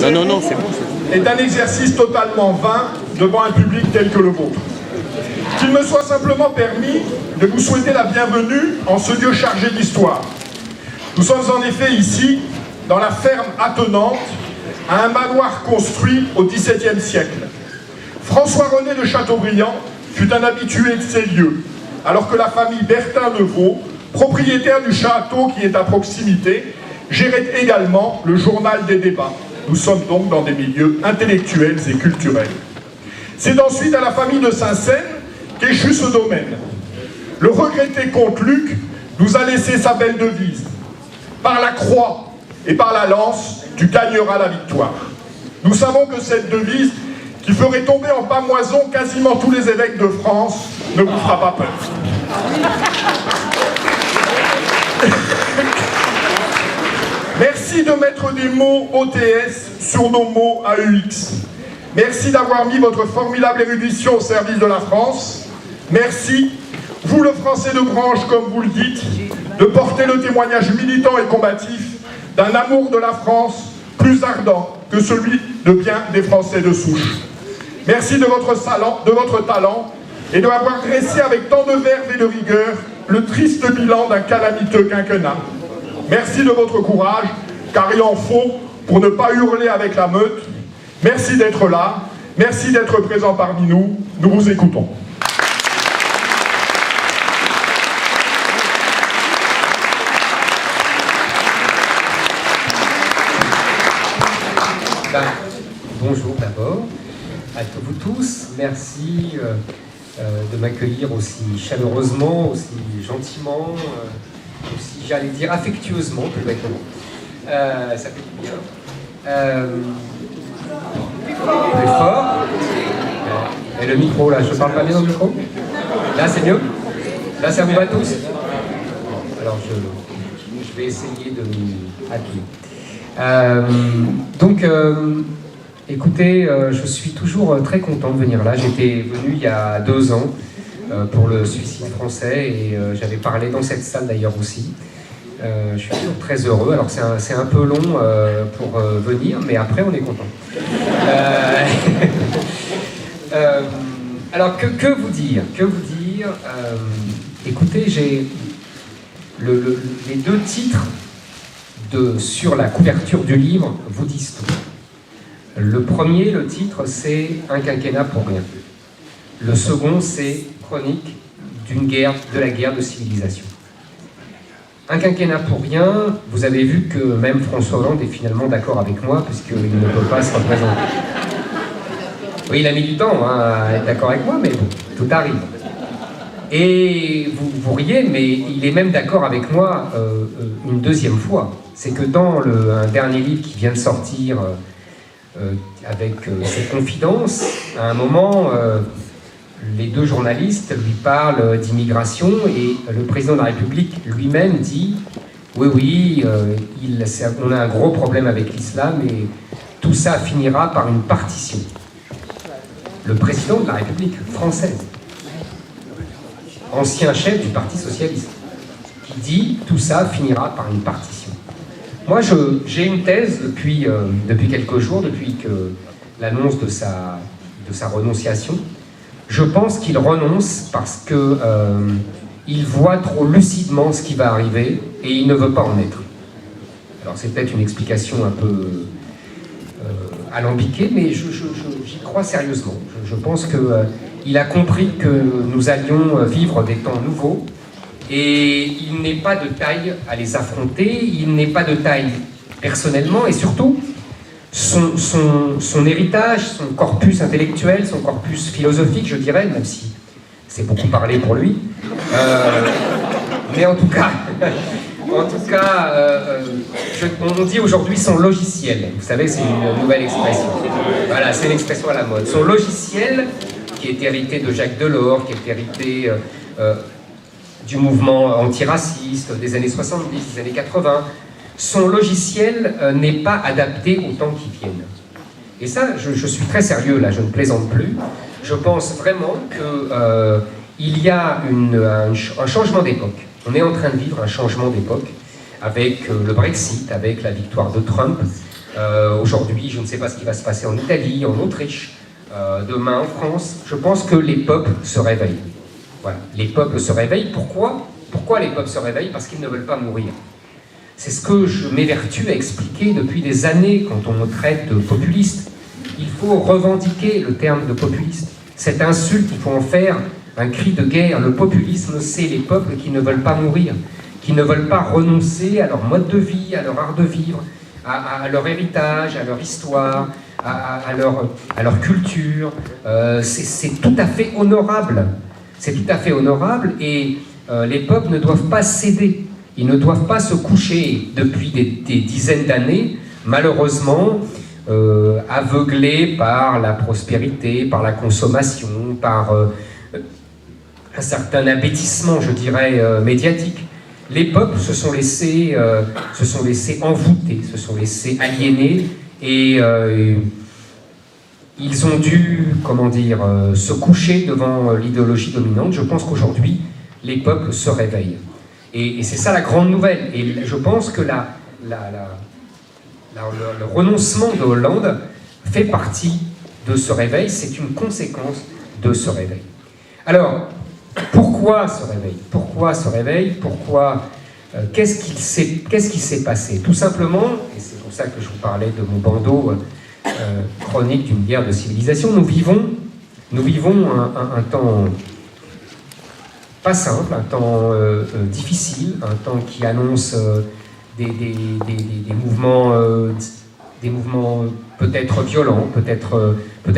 français est un exercice totalement vain devant un public tel que le vôtre. Qu'il me soit simplement permis de vous souhaiter la bienvenue en ce lieu chargé d'histoire. Nous sommes en effet ici, dans la ferme attenante, à un manoir construit au XVIIe siècle. François-René de Chateaubriand fut un habitué de ces lieux, alors que la famille Bertin de Vaux, propriétaire du château qui est à proximité, gérait également le journal des débats. Nous sommes donc dans des milieux intellectuels et culturels. C'est ensuite à la famille de Saint-Saëns qu'échut ce domaine. Le regretté comte Luc nous a laissé sa belle devise. Par la croix et par la lance, tu gagneras la victoire. Nous savons que cette devise, qui ferait tomber en pâmoison quasiment tous les évêques de France, ne vous fera pas peur. Merci de mettre des mots OTS sur nos mots AUX. Merci d'avoir mis votre formidable érudition au service de la France. Merci, vous le français de branche comme vous le dites, de porter le témoignage militant et combatif d'un amour de la France plus ardent que celui de bien des Français de souche. Merci de votre talent et de avoir dressé avec tant de verve et de rigueur le triste bilan d'un calamiteux quinquennat. Merci de votre courage, car il en faut pour ne pas hurler avec la meute. Merci d'être là, merci d'être présent parmi nous, nous vous écoutons. Bonjour d'abord à vous tous, merci de m'accueillir aussi chaleureusement, aussi gentiment, aussi j'allais dire affectueusement plus bêtement. Ça fait du bien. Plus fort. Et le micro là, je parle pas bien dans le micro? Là c'est mieux? Là ça vous va tous? Alors je vais essayer de m'y atteler. Écoutez, je suis toujours très content de venir là. J'étais venu il y a 2 ans pour le suicide français et j'avais parlé dans cette salle d'ailleurs aussi. Je suis toujours très heureux. Alors c'est un peu long pour venir, mais après on est content. Alors que vous dire? Écoutez, j'ai les 2 titres sur la couverture du livre vous disent tout. Le premier, le titre, c'est « Un quinquennat pour rien ». Le second, c'est « Chronique de la guerre de civilisation ». Un quinquennat pour rien, vous avez vu que même François Hollande est finalement d'accord avec moi, puisqu'il ne peut pas se représenter. Oui, il a mis du temps à être d'accord avec moi, mais bon, tout arrive. Et vous riez, mais il est même d'accord avec moi une 2e fois. C'est que dans un dernier livre qui vient de sortir... avec ses confidences, à un moment, les 2 journalistes lui parlent d'immigration et le président de la République lui-même dit « Oui, on a un gros problème avec l'islam et tout ça finira par une partition. » Le président de la République française, ancien chef du Parti socialiste, qui dit « Tout ça finira par une partition ». Moi, j'ai une thèse depuis quelques jours, depuis que l'annonce de sa renonciation. Je pense qu'il renonce parce qu'il voit trop lucidement ce qui va arriver et il ne veut pas en être. Alors c'est peut-être une explication un peu alambiquée, mais j'y crois sérieusement. Je pense qu'il a compris que nous allions vivre des temps nouveaux. Et il n'est pas de taille à les affronter, il n'est pas de taille personnellement, et surtout, son héritage, son corpus intellectuel, son corpus philosophique, je dirais, même si c'est beaucoup parlé pour lui. Mais en tout cas, on dit aujourd'hui son logiciel. Vous savez, c'est une nouvelle expression. Voilà, c'est l'expression à la mode. Son logiciel, qui est hérité de Jacques Delors, qui est hérité... du mouvement antiraciste des années 70, des années 80, son logiciel n'est pas adapté aux temps qui viennent. Et ça, je suis très sérieux là, je ne plaisante plus. Je pense vraiment qu'il y a un changement d'époque. On est en train de vivre un changement d'époque avec le Brexit, avec la victoire de Trump, Aujourd'hui, je ne sais pas ce qui va se passer en Italie, en Autriche, demain en France. Je pense que les peuples se réveillent. Voilà, les peuples se réveillent. Pourquoi les peuples se réveillent? Parce qu'ils ne veulent pas mourir. C'est ce que je m'évertue à expliquer depuis des années quand on me traite de populiste. Il faut revendiquer le terme de populiste. Cette insulte, il faut en faire un cri de guerre. Le populisme, c'est les peuples qui ne veulent pas mourir, qui ne veulent pas renoncer à leur mode de vie, à leur art de vivre, à leur héritage, à leur histoire, à leur culture. C'est tout à fait honorable. C'est tout à fait honorable et les peuples ne doivent pas céder. Ils ne doivent pas se coucher depuis des dizaines d'années, malheureusement, aveuglés par la prospérité, par la consommation, par un certain abêtissement, je dirais, médiatique. Les peuples se sont laissés envoûter, se sont laissés aliéner et ils ont dû, se coucher devant l'idéologie dominante. Je pense qu'aujourd'hui, les peuples se réveillent. Et c'est ça la grande nouvelle. Et je pense que le renoncement de Hollande fait partie de ce réveil, c'est une conséquence de ce réveil. Alors, pourquoi ce réveil? Pourquoi ce réveil? Qu'est-ce qui s'est passé? Tout simplement, et c'est pour ça que je vous parlais de mon bandeau chronique d'une guerre de civilisation, nous vivons un temps pas simple, un temps difficile, un temps qui annonce des mouvements peut-être violents, peut-être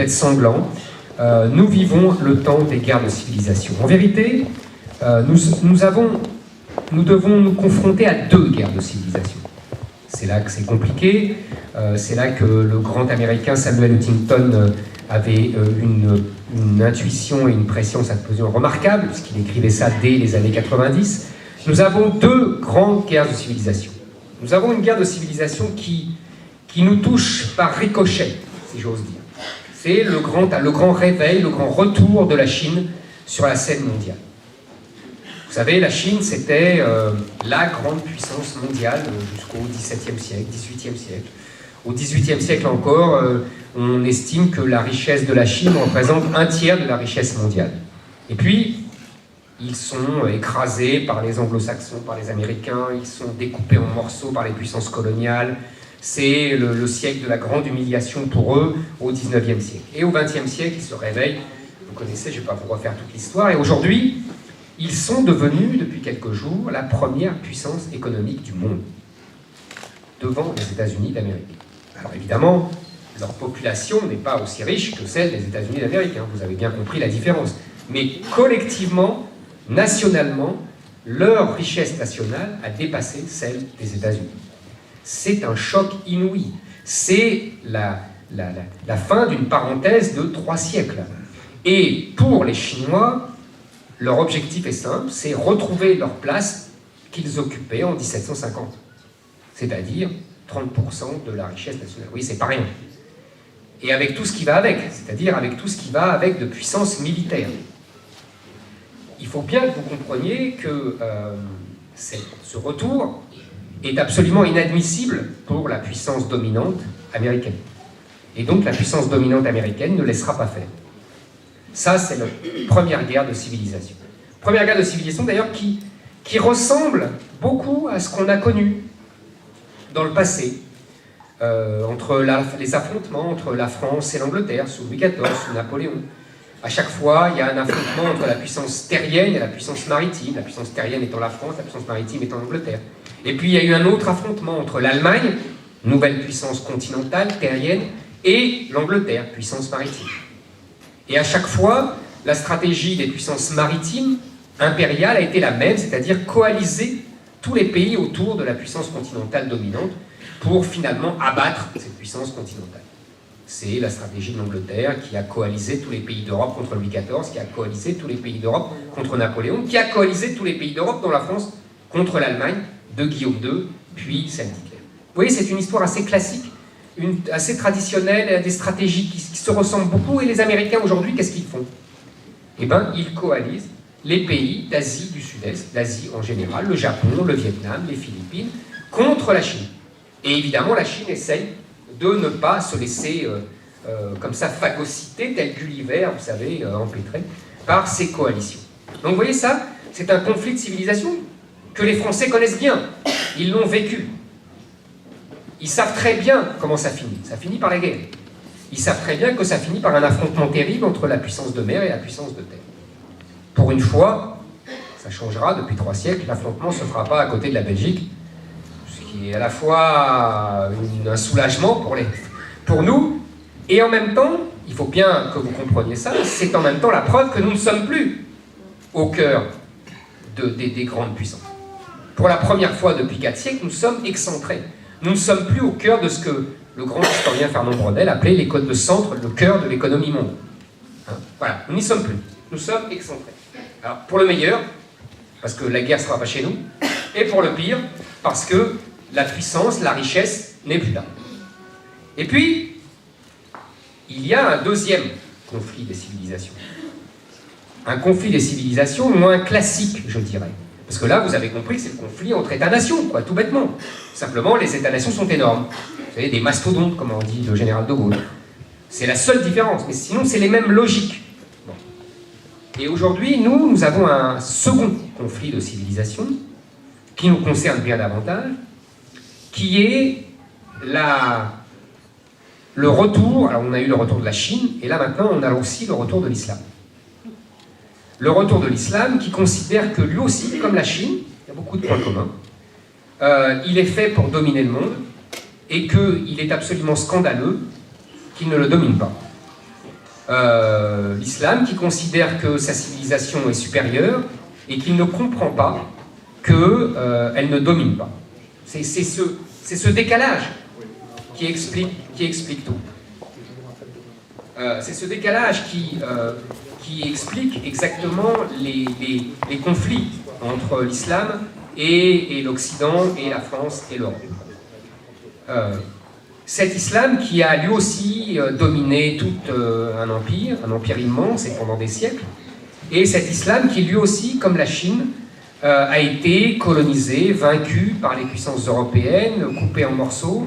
sanglants. Nous vivons le temps des guerres de civilisation. En vérité, nous devons nous confronter à deux guerres de civilisation. C'est là que c'est compliqué, c'est là que le grand américain Samuel Huntington avait une intuition et une préscience remarquable, puisqu'il écrivait ça dès les années 90. Nous avons deux grandes guerres de civilisation. Nous avons une guerre de civilisation qui nous touche par ricochet, si j'ose dire. C'est le grand réveil, le grand retour de la Chine sur la scène mondiale. Vous savez, la Chine, c'était la grande puissance mondiale jusqu'au XVIIe siècle, XVIIIe siècle. Au XVIIIe siècle encore, on estime que la richesse de la Chine représente un tiers de la richesse mondiale. Et puis, ils sont écrasés par les anglo-saxons, par les Américains, ils sont découpés en morceaux par les puissances coloniales. C'est le siècle de la grande humiliation pour eux au XIXe siècle. Et au XXe siècle, ils se réveillent. Vous connaissez, je ne vais pas vous refaire toute l'histoire. Et aujourd'hui, ils sont devenus, depuis quelques jours, la première puissance économique du monde, devant les États-Unis d'Amérique. Alors évidemment, leur population n'est pas aussi riche que celle des États-Unis d'Amérique, hein, vous avez bien compris la différence. Mais collectivement, nationalement, leur richesse nationale a dépassé celle des États-Unis. C'est un choc inouï. C'est la fin d'une parenthèse de 3 siècles. Et pour les Chinois, leur objectif est simple, c'est retrouver leur place qu'ils occupaient en 1750. C'est-à-dire 30% de la richesse nationale. Oui, c'est pas rien. Et avec tout ce qui va avec, c'est-à-dire avec tout ce qui va avec de puissance militaire. Il faut bien que vous compreniez que ce retour est absolument inadmissible pour la puissance dominante américaine. Et donc la puissance dominante américaine ne laissera pas faire. Ça, c'est notre première guerre de civilisation. Première guerre de civilisation, d'ailleurs, qui ressemble beaucoup à ce qu'on a connu dans le passé, entre les affrontements entre la France et l'Angleterre, sous Louis XIV, sous Napoléon. À chaque fois, il y a un affrontement entre la puissance terrienne et la puissance maritime, la puissance terrienne étant la France, la puissance maritime étant l'Angleterre. Et puis, il y a eu un autre affrontement entre l'Allemagne, nouvelle puissance continentale, terrienne, et l'Angleterre, puissance maritime. Et à chaque fois, la stratégie des puissances maritimes impériales a été la même, c'est-à-dire coaliser tous les pays autour de la puissance continentale dominante pour finalement abattre cette puissance continentale. C'est la stratégie de l'Angleterre qui a coalisé tous les pays d'Europe contre Louis XIV, qui a coalisé tous les pays d'Europe contre Napoléon, qui a coalisé tous les pays d'Europe, dont la France, contre l'Allemagne de Guillaume II, puis celle d'Hitler. Vous voyez, c'est une histoire assez classique, assez traditionnelle, des stratégies qui se ressemblent beaucoup. Et les Américains, aujourd'hui, qu'est-ce qu'ils font? Eh bien, ils coalisent les pays d'Asie du Sud-Est, d'Asie en général, le Japon, le Vietnam, les Philippines, contre la Chine. Et évidemment, la Chine essaye de ne pas se laisser comme ça phagocyter, tel Gulliver, vous savez, empêtré, par ces coalitions. Donc vous voyez ça, c'est un conflit de civilisation que les Français connaissent bien. Ils l'ont vécu. Ils savent très bien comment ça finit. Ça finit par la guerre. Ils savent très bien que ça finit par un affrontement terrible entre la puissance de mer et la puissance de terre. Pour une fois, ça changera depuis 3 siècles, l'affrontement ne se fera pas à côté de la Belgique, ce qui est à la fois un soulagement pour nous, et en même temps, il faut bien que vous compreniez ça, c'est en même temps la preuve que nous ne sommes plus au cœur des grandes puissances. Pour la première fois depuis 4 siècles, nous sommes excentrés. Nous ne sommes plus au cœur de ce que le grand historien Fernand Braudel appelait le centre, le cœur de l'économie mondiale. Hein, voilà, nous n'y sommes plus. Nous sommes excentrés. Alors, pour le meilleur, parce que la guerre ne sera pas chez nous, et pour le pire, parce que la puissance, la richesse n'est plus là. Et puis, il y a un deuxième conflit des civilisations. Un conflit des civilisations moins classique, je dirais. Parce que là, vous avez compris que c'est le conflit entre États-nations, quoi, tout bêtement. Simplement, les États-nations sont énormes. Vous savez, des mastodontes, comme on dit le général de Gaulle. C'est la seule différence, mais sinon, c'est les mêmes logiques. Bon. Et aujourd'hui, nous avons un second conflit de civilisation qui nous concerne bien davantage, qui est le retour, alors on a eu le retour de la Chine, et là maintenant, on a aussi le retour de l'islam. Le retour de l'islam qui considère que lui aussi, comme la Chine, il y a beaucoup de points communs, il est fait pour dominer le monde et qu'il est absolument scandaleux qu'il ne le domine pas. L'islam qui considère que sa civilisation est supérieure et qu'il ne comprend pas qu'elle ne domine pas. C'est ce décalage qui explique tout. C'est ce décalage qui explique exactement les conflits entre l'islam et l'Occident, et la France et l'Europe. Cet islam qui a lui aussi dominé tout un empire immense et pendant des siècles, et cet islam qui lui aussi, comme la Chine, a été colonisé, vaincu par les puissances européennes, coupé en morceaux,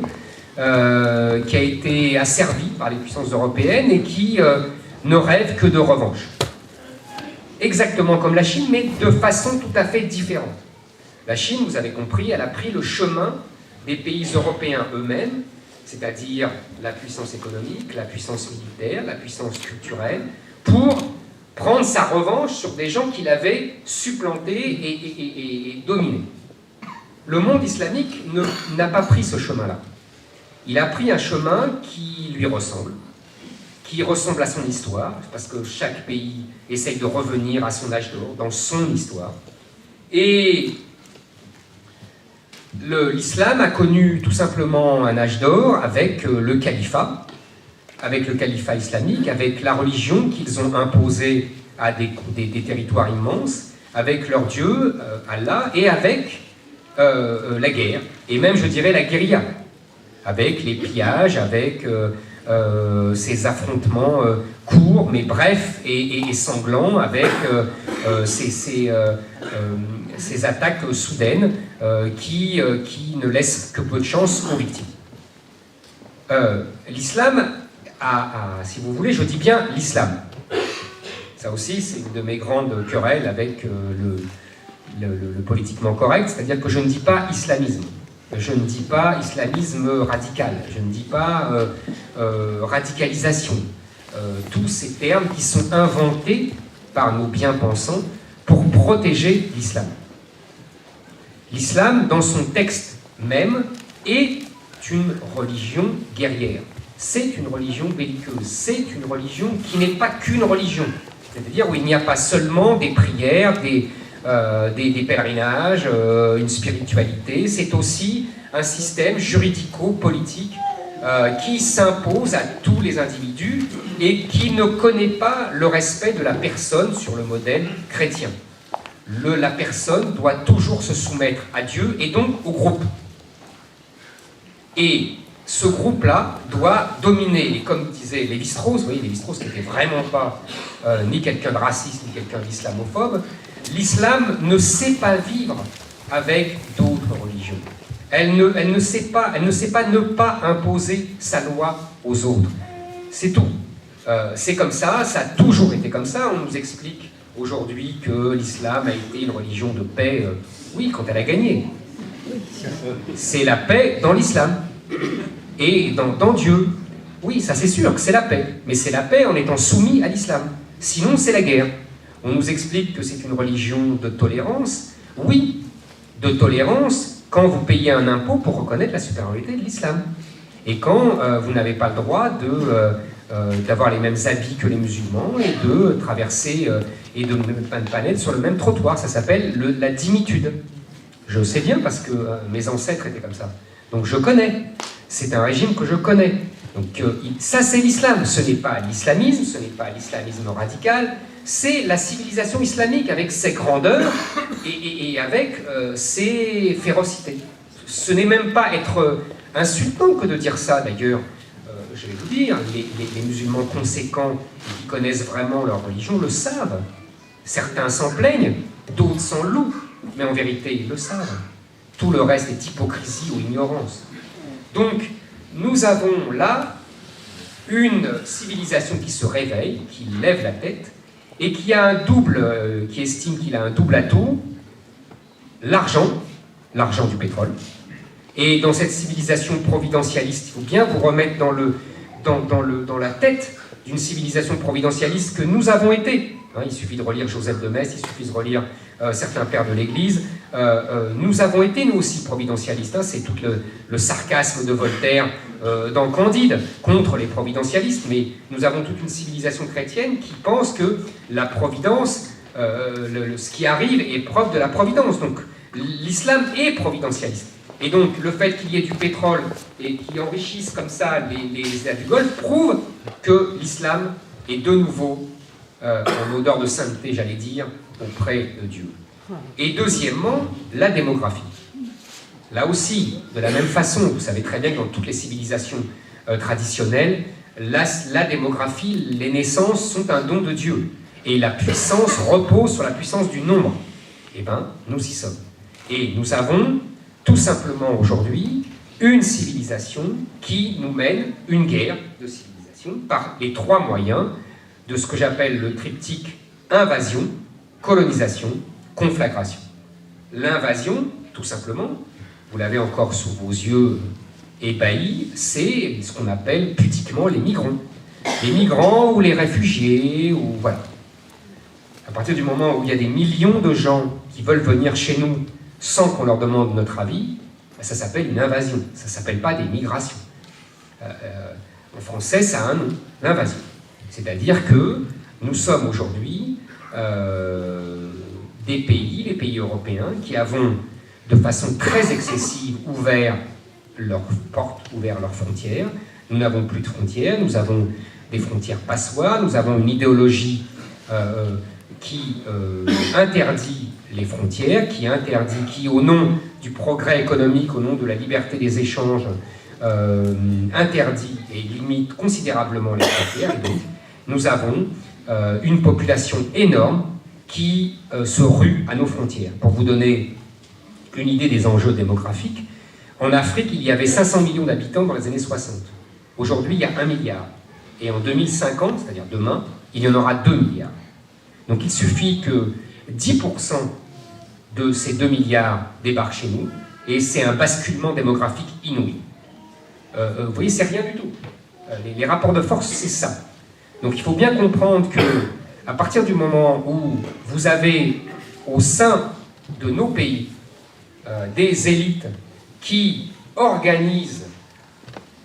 qui a été asservi par les puissances européennes et qui ne rêve que de revanche. Exactement comme la Chine, mais de façon tout à fait différente. La Chine, vous avez compris, elle a pris le chemin des pays européens eux-mêmes, c'est-à-dire la puissance économique, la puissance militaire, la puissance culturelle, pour prendre sa revanche sur des gens qui l'avaient supplanté et dominé. Le monde islamique n'a pas pris ce chemin-là. Il a pris un chemin qui lui ressemble, qui ressemble à son histoire, parce que chaque pays essaye de revenir à son âge d'or, dans son histoire. Et l'islam a connu tout simplement un âge d'or avec le califat islamique, avec la religion qu'ils ont imposée à des territoires immenses, avec leur Dieu, Allah, et avec la guerre, et même, je dirais, la guérilla, avec les pillages, avec ces affrontements courts, mais brefs et sanglants, avec ces attaques soudaines qui ne laissent que peu de chance aux victimes. L'islam si vous voulez, je dis bien l'islam. Ça aussi, c'est une de mes grandes querelles avec le politiquement correct, c'est-à-dire que je ne dis pas islamisme. Je ne dis pas islamisme radical, je ne dis pas radicalisation. Tous ces termes qui sont inventés par nos bien-pensants pour protéger l'islam. L'islam, dans son texte même, est une religion guerrière. C'est une religion belliqueuse. C'est une religion qui n'est pas qu'une religion. C'est-à-dire où il n'y a pas seulement des prières, des pèlerinages, une spiritualité. C'est aussi un système juridico-politique qui s'impose à tous les individus et qui ne connaît pas le respect de la personne sur le modèle chrétien. La personne doit toujours se soumettre à Dieu et donc au groupe. Et ce groupe-là doit dominer, et comme disait Lévi-Strauss, vous voyez, Lévi-Strauss qui n'était vraiment pas ni quelqu'un de raciste, ni quelqu'un d'islamophobe, l'islam ne sait pas vivre avec d'autres religions. Elle ne sait pas ne pas imposer sa loi aux autres. C'est tout. C'est comme ça a toujours été comme ça. On nous explique aujourd'hui que l'islam a été une religion de paix. Oui, quand elle a gagné. C'est la paix dans l'islam. Et dans Dieu. Oui, ça c'est sûr que c'est la paix. Mais c'est la paix en étant soumis à l'islam. Sinon, c'est la guerre. On nous explique que c'est une religion de tolérance. Oui, de tolérance quand vous payez un impôt pour reconnaître la supériorité de l'islam. Et quand vous n'avez pas le droit d'avoir les mêmes habits que les musulmans et de traverser et de ne pas naître sur le même trottoir. Ça s'appelle la dimitude. Je sais bien parce que mes ancêtres étaient comme ça. Donc je connais. C'est un régime que je connais. Donc ça c'est l'islam. Ce n'est pas l'islamisme, ce n'est pas l'islamisme radical. C'est la civilisation islamique avec ses grandeurs et avec ses férocités. Ce n'est même pas être insultant que de dire ça, d'ailleurs. Je vais vous dire, les musulmans conséquents qui connaissent vraiment leur religion le savent. Certains s'en plaignent, d'autres s'en louent, mais en vérité, ils le savent. Tout le reste est hypocrisie ou ignorance. Donc, nous avons là une civilisation qui se réveille, qui lève la tête, et qui estime qu'il a un double atout, l'argent du pétrole. Et dans cette civilisation providentialiste, il faut bien vous remettre dans la tête d'une civilisation providentialiste que nous avons été. Il suffit de relire Joseph de Maistre, il suffit de relire certains pères de l'Église. Nous avons été, nous aussi, providentialistes. C'est tout le sarcasme de Voltaire dans Candide contre les providentialistes. Mais nous avons toute une civilisation chrétienne qui pense que la providence, ce qui arrive est preuve de la providence. Donc l'islam est providentialiste. Et donc, le fait qu'il y ait du pétrole et qui enrichisse comme ça les États du Golfe prouve que l'islam est de nouveau en odeur de sainteté, j'allais dire, auprès de Dieu. Et deuxièmement, la démographie. Là aussi, de la même façon, vous savez très bien que dans toutes les civilisations traditionnelles, la démographie, les naissances sont un don de Dieu. Et la puissance repose sur la puissance du nombre. Eh bien, nous y sommes. Et nous avons tout simplement aujourd'hui une civilisation qui nous mène une guerre de civilisation par les trois moyens de ce que j'appelle le triptyque invasion, colonisation, conflagration. L'invasion, tout simplement, vous l'avez encore sous vos yeux ébahis, c'est ce qu'on appelle pudiquement les migrants. Les migrants ou les réfugiés, ou voilà. À partir du moment où il y a des millions de gens qui veulent venir chez nous sans qu'on leur demande notre avis, ça s'appelle une invasion, ça ne s'appelle pas des migrations. En français, ça a un nom, l'invasion. C'est-à-dire que nous sommes aujourd'hui des pays, les pays européens, qui avons de façon très excessive ouvert leurs portes, ouvert leurs frontières. Nous n'avons plus de frontières, nous avons des frontières passoires, nous avons une idéologie qui interdit les frontières, qui au nom du progrès économique, au nom de la liberté des échanges, interdit et limite considérablement les frontières. Et donc, nous avons une population énorme qui se rue à nos frontières. Pour vous donner une idée des enjeux démographiques, en Afrique, il y avait 500 millions d'habitants dans les années 60. Aujourd'hui, il y a 1 milliard. Et en 2050, c'est-à-dire demain, il y en aura 2 milliards. Donc il suffit que 10% de ces 2 milliards débarquent chez nous, et c'est un basculement démographique inouï. Vous voyez, c'est rien du tout. Les rapports de force, c'est ça. Donc il faut bien comprendre que, à partir du moment où vous avez au sein de nos pays des élites qui organisent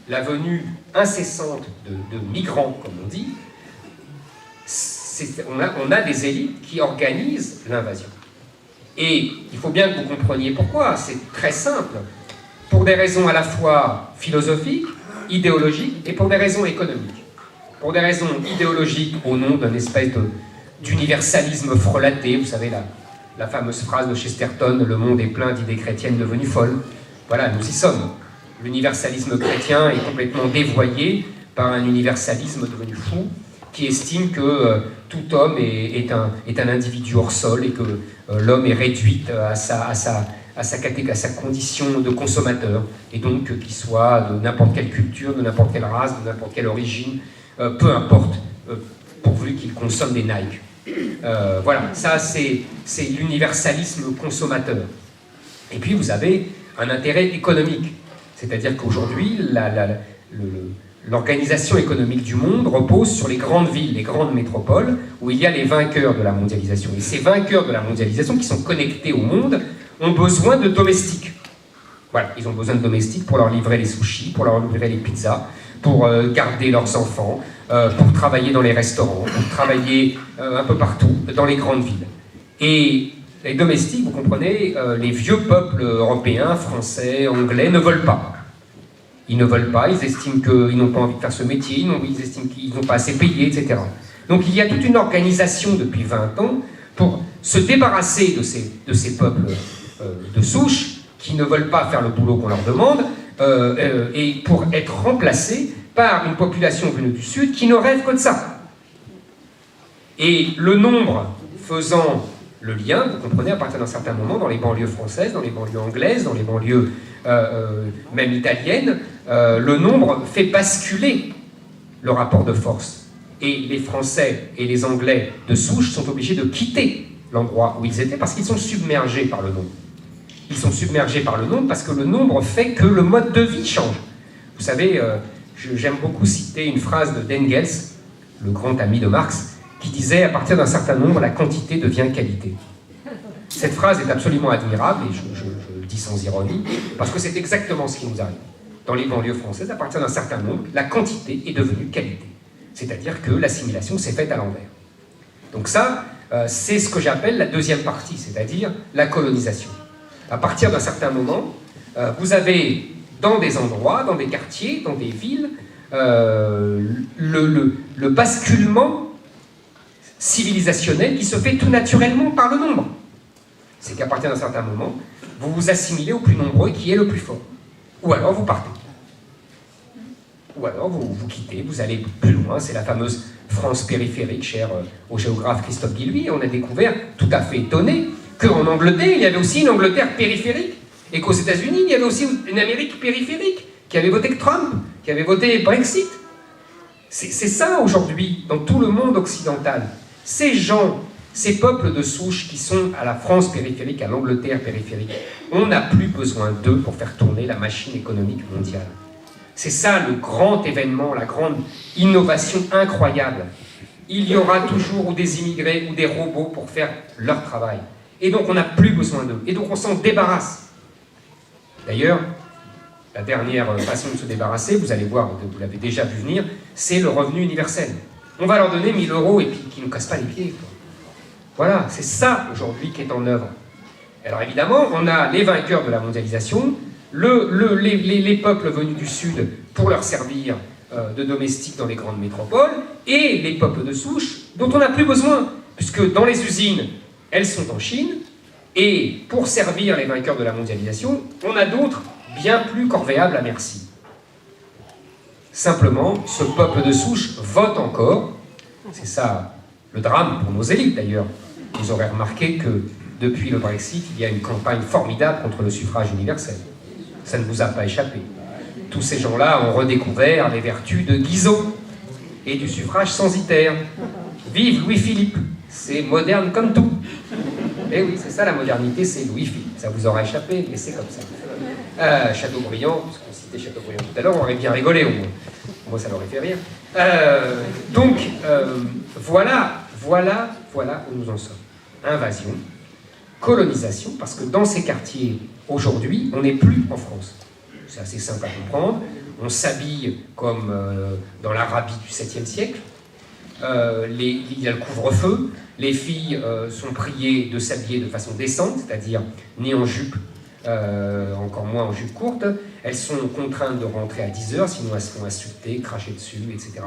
la venue incessante de migrants, comme on dit, on a des élites qui organisent l'invasion. Et il faut bien que vous compreniez pourquoi. C'est très simple. Pour des raisons à la fois philosophiques, idéologiques et pour des raisons économiques. Pour des raisons idéologiques, au nom d'une espèce d'universalisme frelaté, vous savez, la fameuse phrase de Chesterton, « Le monde est plein d'idées chrétiennes devenues folles ». Voilà, nous y sommes. L'universalisme chrétien est complètement dévoyé par un universalisme devenu fou qui estime que tout homme est un individu hors sol et que l'homme est réduit à à sa condition de consommateur, et donc qu'il soit de n'importe quelle culture, de n'importe quelle race, de n'importe quelle origine, peu importe, pourvu qu'il consomme des Nike. Voilà, ça c'est l'universalisme consommateur. Et puis vous avez un intérêt économique, c'est-à-dire qu'aujourd'hui, l'organisation économique du monde repose sur les grandes villes, les grandes métropoles, où il y a les vainqueurs de la mondialisation. Et ces vainqueurs de la mondialisation, qui sont connectés au monde, ont besoin de domestiques. Voilà, ils ont besoin de domestiques pour leur livrer les sushis, pour leur livrer les pizzas, pour garder leurs enfants, pour travailler dans les restaurants, pour travailler un peu partout, dans les grandes villes. Et les domestiques, vous comprenez, les vieux peuples européens, français, anglais, ne veulent pas. Ils ne veulent pas, ils estiment qu'ils n'ont pas envie de faire ce métier, ils estiment qu'ils n'ont pas assez payé, etc. Donc il y a toute une organisation depuis 20 ans pour se débarrasser de ces peuples de souche qui ne veulent pas faire le boulot qu'on leur demande et pour être remplacés par une population venue du Sud qui ne rêve que de ça. Et le nombre faisant le lien, vous comprenez, à partir d'un certain moment, dans les banlieues françaises, dans les banlieues anglaises, dans les banlieues même italiennes, le nombre fait basculer le rapport de force. Et les Français et les Anglais de souche sont obligés de quitter l'endroit où ils étaient parce qu'ils sont submergés par le nombre. Ils sont submergés par le nombre parce que le nombre fait que le mode de vie change. Vous savez, j'aime beaucoup citer une phrase de d'Engels, le grand ami de Marx, qui disait « à partir d'un certain nombre, la quantité devient qualité ». Cette phrase est absolument admirable, et je le dis sans ironie, parce que c'est exactement ce qui nous arrive. Dans les banlieues françaises, à partir d'un certain nombre, la quantité est devenue qualité. C'est-à-dire que l'assimilation s'est faite à l'envers. Donc ça, c'est ce que j'appelle la deuxième partie, c'est-à-dire la colonisation. À partir d'un certain moment, vous avez dans des endroits, dans des quartiers, dans des villes, le basculement civilisationnel qui se fait tout naturellement par le nombre. C'est qu'à partir d'un certain moment, vous vous assimilez au plus nombreux qui est le plus fort. Ou alors vous partez. Ou alors vous quittez, vous allez plus loin. C'est la fameuse France périphérique, chère au géographe Christophe Guilluy. On a découvert, tout à fait étonné, qu'en Angleterre, il y avait aussi une Angleterre périphérique. Et qu'aux États-Unis, il y avait aussi une Amérique périphérique, qui avait voté Trump, qui avait voté Brexit. C'est ça aujourd'hui, dans tout le monde occidental. Ces gens, ces peuples de souche qui sont à la France périphérique, à l'Angleterre périphérique, on n'a plus besoin d'eux pour faire tourner la machine économique mondiale. C'est ça le grand événement, la grande innovation incroyable. Il y aura toujours ou des immigrés ou des robots pour faire leur travail. Et donc on n'a plus besoin d'eux. Et donc on s'en débarrasse. D'ailleurs, la dernière façon de se débarrasser, vous allez voir, vous l'avez déjà vu venir, c'est le revenu universel. On va leur donner 1000 € et puis qu'ils ne nous cassent pas les pieds. Voilà, c'est ça aujourd'hui qui est en œuvre. Alors évidemment, on a les vainqueurs de la mondialisation, les peuples venus du Sud pour leur servir de domestiques dans les grandes métropoles, et les peuples de souche dont on n'a plus besoin, puisque dans les usines, elles sont en Chine, et pour servir les vainqueurs de la mondialisation, on a d'autres bien plus corvéables à merci. Simplement, ce peuple de souche vote encore, c'est ça le drame pour nos élites d'ailleurs. Vous aurez remarqué que depuis le Brexit, il y a une campagne formidable contre le suffrage universel. Ça ne vous a pas échappé. Tous ces gens-là ont redécouvert les vertus de Guizot et du suffrage censitaire. Vive Louis-Philippe, c'est moderne comme tout. Eh oui, c'est ça la modernité, c'est Louis-Philippe. Ça vous aura échappé, mais c'est comme ça. Chateaubriand, puisqu'on citait Chateaubriand tout à l'heure, on aurait bien rigolé au moins. Moi, ça l'aurait fait rire. Voilà où nous en sommes. Invasion, colonisation, parce que dans ces quartiers, aujourd'hui, on n'est plus en France. C'est assez simple à comprendre. On s'habille comme dans l'Arabie du 7e siècle. Il y a le couvre-feu. Les filles sont priées de s'habiller de façon décente, c'est-à-dire ni en jupe, encore moins en jupe courte. Elles sont contraintes de rentrer à 10h, sinon elles seront insultées, crachées dessus, etc.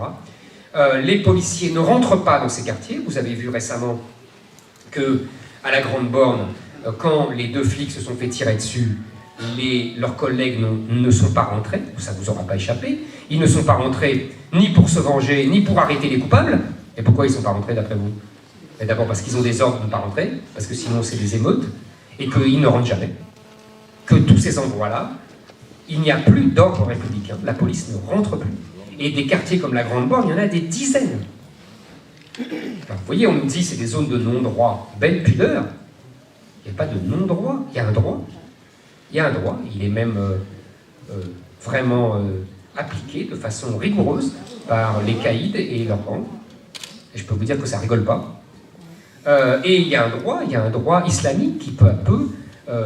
Les policiers ne rentrent pas dans ces quartiers. Vous avez vu récemment qu'à la Grande Borne, quand les 2 flics se sont fait tirer dessus, leurs collègues ne sont pas rentrés, ça ne vous aura pas échappé. Ils ne sont pas rentrés ni pour se venger, ni pour arrêter les coupables. Et pourquoi ils ne sont pas rentrés d'après vous? D'abord parce qu'ils ont des ordres de ne pas rentrer, parce que sinon c'est des émeutes, et qu'ils ne rentrent jamais. que tous ces endroits-là, il n'y a plus d'ordre républicain, la police ne rentre plus. Et des quartiers comme la Grande Borne, il y en a des dizaines. Enfin, vous voyez, on nous dit que c'est des zones de non-droit. Belle pudeur. Il n'y a pas de non-droit, il y a un droit. Il y a un droit, il est même vraiment appliqué de façon rigoureuse par les caïds et leurs bandes. Et je peux vous dire que ça rigole pas. Et il y a un droit islamique qui peu à peu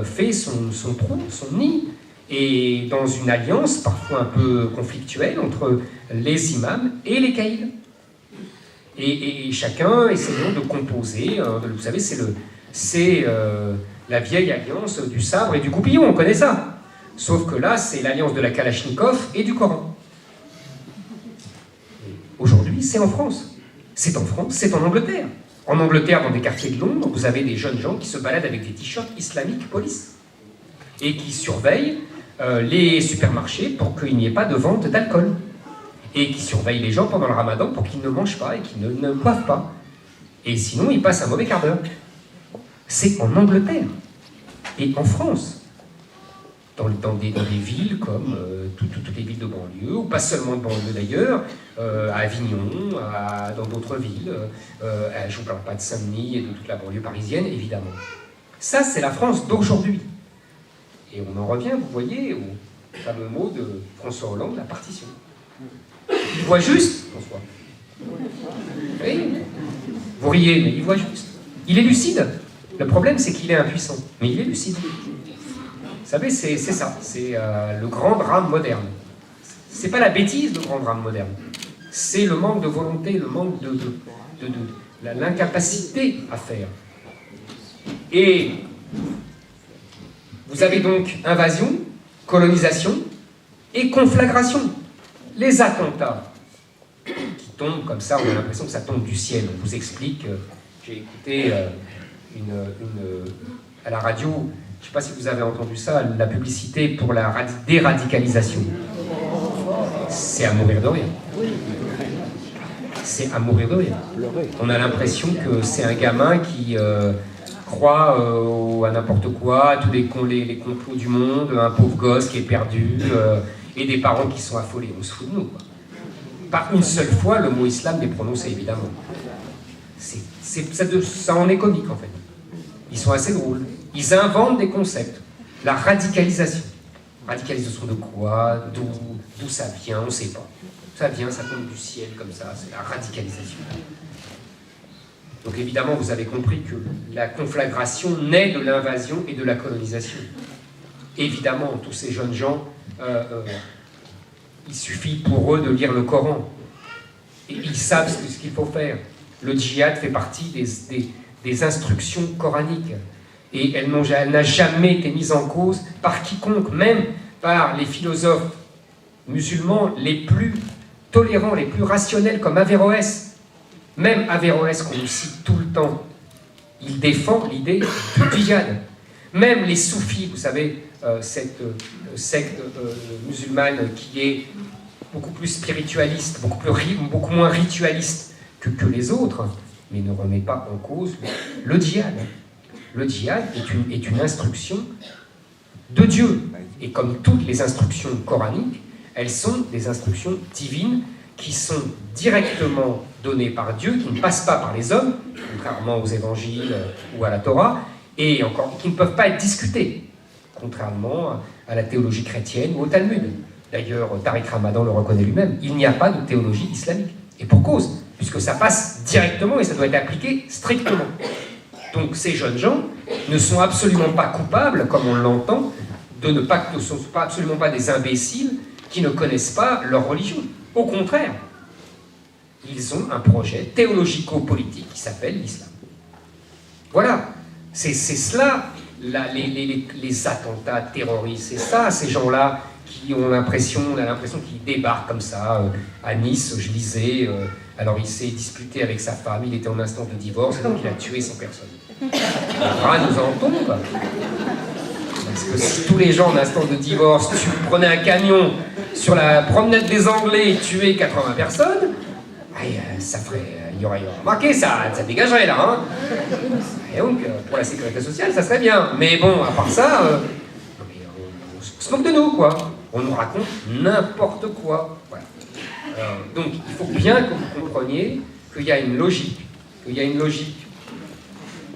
fait son trou, son nid, et dans une alliance parfois un peu conflictuelle entre les imams et les caïds. Et chacun essayant de composer, vous savez, c'est la vieille alliance du sabre et du goupillon, on connaît ça. Sauf que là, c'est l'alliance de la Kalachnikov et du Coran. Aujourd'hui, c'est en France. C'est en France, c'est en Angleterre. En Angleterre, dans des quartiers de Londres, vous avez des jeunes gens qui se baladent avec des t-shirts islamiques police et qui surveillent les supermarchés pour qu'il n'y ait pas de vente d'alcool et qui surveillent les gens pendant le ramadan pour qu'ils ne mangent pas et qu'ils ne boivent pas. Et sinon, ils passent un mauvais quart d'heure. C'est en Angleterre et en France. Dans des villes comme toutes les villes de banlieue, ou pas seulement de banlieue d'ailleurs, à Avignon, dans d'autres villes, je ne vous parle pas de Saint-Denis et de toute la banlieue parisienne, évidemment. Ça, c'est la France d'aujourd'hui. Et on en revient, vous voyez, au fameux mot de François Hollande, la partition. Il voit juste, François. Oui, vous riez, mais il voit juste. Il est lucide. Le problème, c'est qu'il est impuissant, mais il est lucide. Vous savez, c'est ça, c'est le grand drame moderne. C'est pas la bêtise, le grand drame moderne. C'est le manque de volonté, le manque de l'incapacité à faire. Et vous avez donc invasion, colonisation et conflagration. Les attentats qui tombent comme ça, on a l'impression que ça tombe du ciel. On vous explique, j'ai écouté à la radio, je ne sais pas si vous avez entendu ça, la publicité pour la déradicalisation. C'est à mourir de rire. C'est à mourir de rire. On a l'impression que c'est un gamin qui croit à n'importe quoi, à tous les complots du monde, un pauvre gosse qui est perdu, et des parents qui sont affolés. On se fout de nous, quoi. Pas une seule fois, le mot islam n'est prononcé, évidemment. Ça en est comique, en fait. Ils sont assez drôles. Ils inventent des concepts. La radicalisation. Radicalisation de quoi? D'où ça vient? On ne sait pas. Ça vient, ça tombe du ciel comme ça. C'est la radicalisation. Donc évidemment, vous avez compris que la conflagration naît de l'invasion et de la colonisation. Évidemment, tous ces jeunes gens, il suffit pour eux de lire le Coran. Et ils savent ce qu'il faut faire. Le djihad fait partie des instructions coraniques. Et elle n'a jamais été mise en cause par quiconque, même par les philosophes musulmans les plus tolérants, les plus rationnels, comme Averroès. Même Averroès, qu'on nous cite tout le temps, il défend l'idée du djihad. Même les soufis, vous savez, cette secte musulmane qui est beaucoup plus spiritualiste, beaucoup moins ritualiste que les autres, mais ne remet pas en cause le djihad. Le djihad est une instruction de Dieu. Et comme toutes les instructions coraniques, elles sont des instructions divines qui sont directement données par Dieu, qui ne passent pas par les hommes, contrairement aux évangiles ou à la Torah, et encore qui ne peuvent pas être discutées, contrairement à la théologie chrétienne ou au Talmud. D'ailleurs, Tariq Ramadan le reconnaît lui-même, il n'y a pas de théologie islamique. Et pour cause, puisque ça passe directement et ça doit être appliqué strictement. Donc ces jeunes gens ne sont absolument pas coupables, comme on l'entend, ne sont absolument pas des imbéciles qui ne connaissent pas leur religion. Au contraire, ils ont un projet théologico-politique qui s'appelle l'islam. Voilà, c'est cela, les attentats terroristes, c'est ça, ces gens-là qui ont l'impression, on a l'impression qu'ils débarquent comme ça. À Nice, je lisais, alors il s'est disputé avec sa femme, il était en instance de divorce, et donc il a tué 100 personnes. Le bras nous en tombe, quoi. Parce que si tous les gens en instance de divorce, tu prenais un camion sur la promenade des Anglais et tuais 80 personnes, ça ferait, il y aurait remarqué, ça dégagerait là, hein. Et donc, pour la sécurité sociale, ça serait bien. Mais bon, à part ça, se moque de nous, quoi. On nous raconte n'importe quoi. Voilà. Donc, il faut bien que vous compreniez qu'il y a une logique,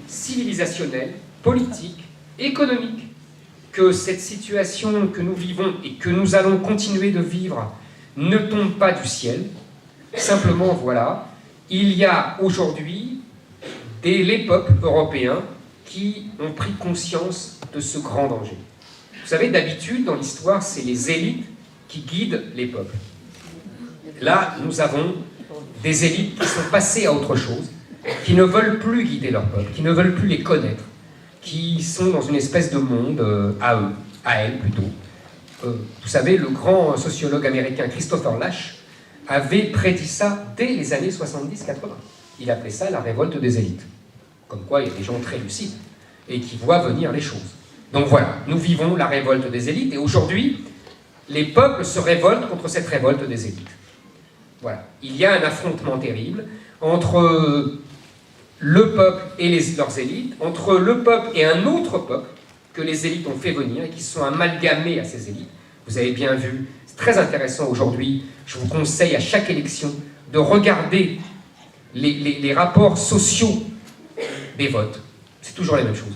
civilisationnelle, politique, économique, que cette situation que nous vivons et que nous allons continuer de vivre ne tombe pas du ciel. Simplement, voilà, il y a aujourd'hui les peuples européens qui ont pris conscience de ce grand danger. Vous savez, d'habitude, dans l'histoire, c'est les élites qui guident les peuples. Là, nous avons des élites qui sont passées à autre chose, qui ne veulent plus guider leur peuple, qui ne veulent plus les connaître, qui sont dans une espèce de monde à eux, à elles plutôt. Vous savez, le grand sociologue américain Christopher Lasch avait prédit ça dès les années 70-80. Il appelait ça la révolte des élites. Comme quoi, il y a des gens très lucides et qui voient venir les choses. Donc voilà, nous vivons la révolte des élites et aujourd'hui, les peuples se révoltent contre cette révolte des élites. Voilà. Il y a un affrontement terrible entre le peuple et leurs élites, entre le peuple et un autre peuple que les élites ont fait venir et qui se sont amalgamés à ces élites. Vous avez bien vu, c'est très intéressant aujourd'hui, je vous conseille à chaque élection de regarder les rapports sociaux des votes. C'est toujours la même chose.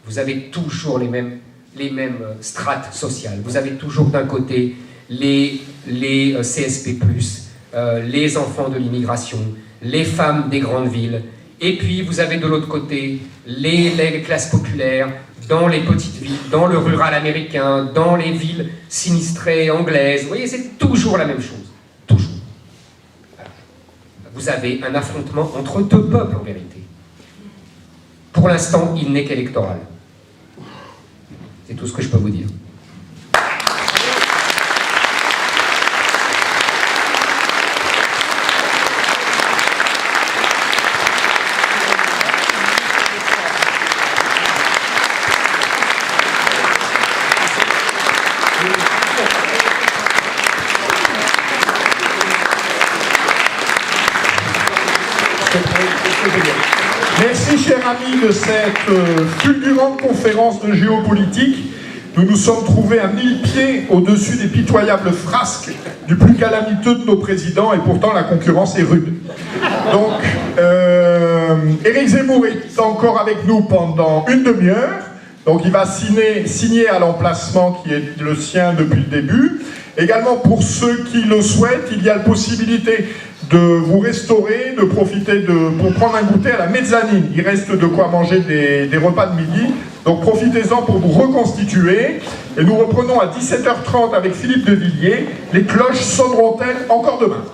Vous avez toujours les mêmes strates sociales. Vous avez toujours d'un côté les CSP+, les enfants de l'immigration, les femmes des grandes villes, et puis vous avez de l'autre côté les classes populaires, dans les petites villes, dans le rural américain, dans les villes sinistrées anglaises. Vous voyez, c'est toujours la même chose. Toujours. Voilà. Vous avez un affrontement entre deux peuples, en vérité. Pour l'instant, il n'est qu'électoral. C'est tout ce que je peux vous dire. Merci, cher ami, de cette fulgurante conférence de géopolitique. Nous nous sommes trouvés à 1000 pieds au-dessus des pitoyables frasques du plus calamiteux de nos présidents, et pourtant la concurrence est rude. Donc, Éric Zemmour est encore avec nous pendant une demi-heure. Donc, il va signer à l'emplacement qui est le sien depuis le début. Également, pour ceux qui le souhaitent, il y a la possibilité de vous restaurer, de profiter pour prendre un goûter à la mezzanine. Il reste de quoi manger des repas de midi. Donc profitez-en pour vous reconstituer. Et nous reprenons à 17h30 avec Philippe de Villiers. Les cloches sonneront-elles encore demain?